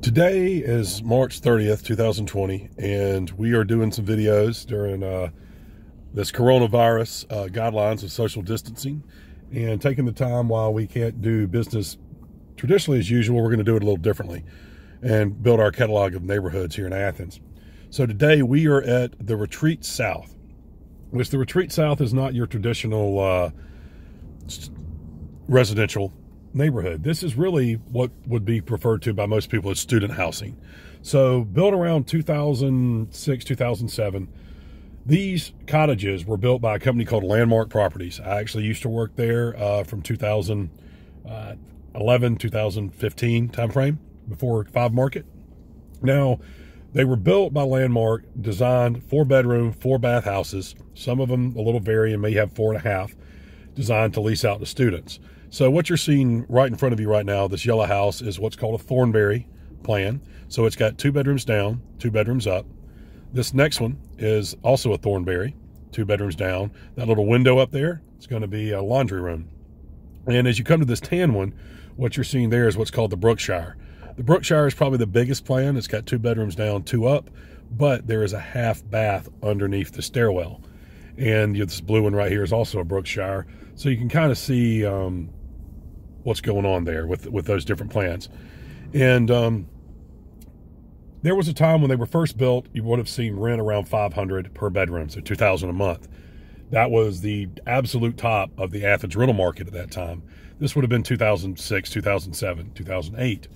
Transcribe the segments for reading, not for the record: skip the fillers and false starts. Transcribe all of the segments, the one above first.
Today is March 30th, 2020, and we are doing some videos during this coronavirus guidelines of social distancing and taking the time while we can't do business traditionally as usual. We're going to do it a little differently and build our catalog of neighborhoods here in Athens. So today we are at the Retreat South, which the Retreat South is not your traditional residential neighborhood. This is really what would be referred to by most people as student housing. So built around 2006, 2007, these cottages were built by a company called Landmark Properties. I actually used to work there from 2011, 2015 timeframe, before 5 Market. Now, they were built by Landmark, designed 4-bedroom, 4-bath houses. Some of them a little vary and may have 4.5, designed to lease out to students. So what you're seeing right in front of you right now, this yellow house, is what's called a Thornberry plan. So it's got 2 bedrooms down, 2 bedrooms up. This next one is also a Thornberry, 2 bedrooms down. That little window up there is going to be a laundry room. And as you come to this tan one, what you're seeing there is what's called the Brookshire. The Brookshire is probably the biggest plan. It's got 2 bedrooms down, 2 up, but there is a half bath underneath the stairwell. And this blue one right here is also a Brookshire. So you can kind of see what's going on there with those different plans. And there was a time when they were first built, you would have seen rent around $500 per bedroom, so $2,000 a month. That was the absolute top of the Athens rental market at that time. This would have been 2006, 2007, 2008.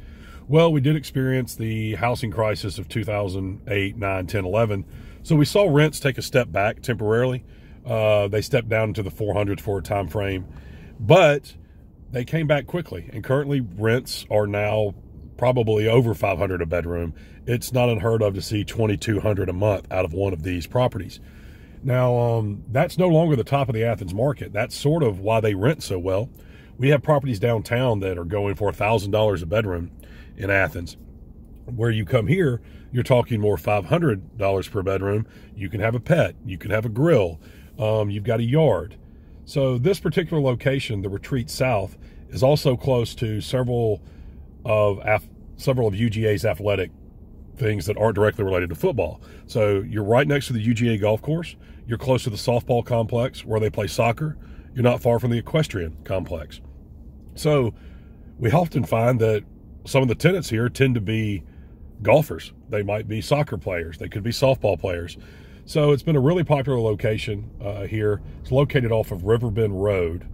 Well, we did experience the housing crisis of 2008, 9, 10, 11. So we saw rents take a step back temporarily. They stepped down into the 400s for a time frame, but they came back quickly, and currently rents are now probably over $500 a bedroom. It's not unheard of to see $2,200 a month out of one of these properties. Now, that's no longer the top of the Athens market. That's sort of why they rent so well. We have properties downtown that are going for $1,000 a bedroom in Athens. Where you come here, you're talking more $500 per bedroom. You can have a pet. You can have a grill. You've got a yard. So this particular location, the Retreat South, is also close to several of UGA's athletic things that aren't directly related to football. So you're right next to the UGA golf course. You're close to the softball complex where they play soccer. You're not far from the equestrian complex. So we often find that some of the tenants here tend to be golfers. They might be soccer players. They could be softball players. So it's been a really popular location here. It's located off of Riverbend Road.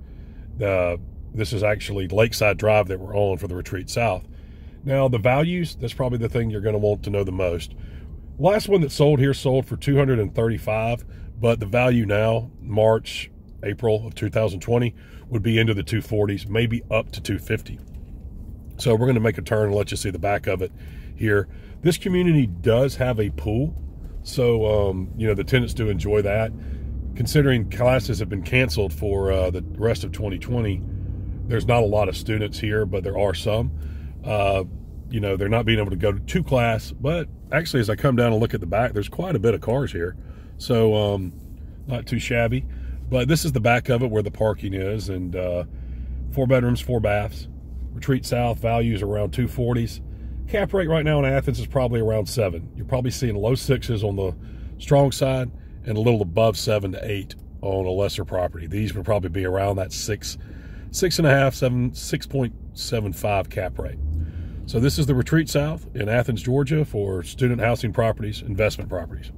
This is actually Lakeside Drive that we're on for the Retreat South. Now, the values, that's probably the thing you're going to want to know the most. Last one that sold here sold for $235, but the value now, March, April of 2020, would be into the 240s, maybe up to 250. So we're going to make a turn and let you see the back of it here. This community does have a pool. So, the tenants do enjoy that. Considering classes have been canceled for the rest of 2020, there's not a lot of students here, but there are some. They're not being able to go to class, but actually as I come down and look at the back, there's quite a bit of cars here. So, not too shabby. But this is the back of it where the parking is, and 4 bedrooms, 4 baths. Retreat South values around 240s. Cap rate right now in Athens is probably around 7. You're probably seeing low 6s on the strong side and a little above 7 to 8 on a lesser property. These would probably be around that 6.5, 7, 6.75 cap rate. So this is the Retreat South in Athens, Georgia for student housing properties, investment properties.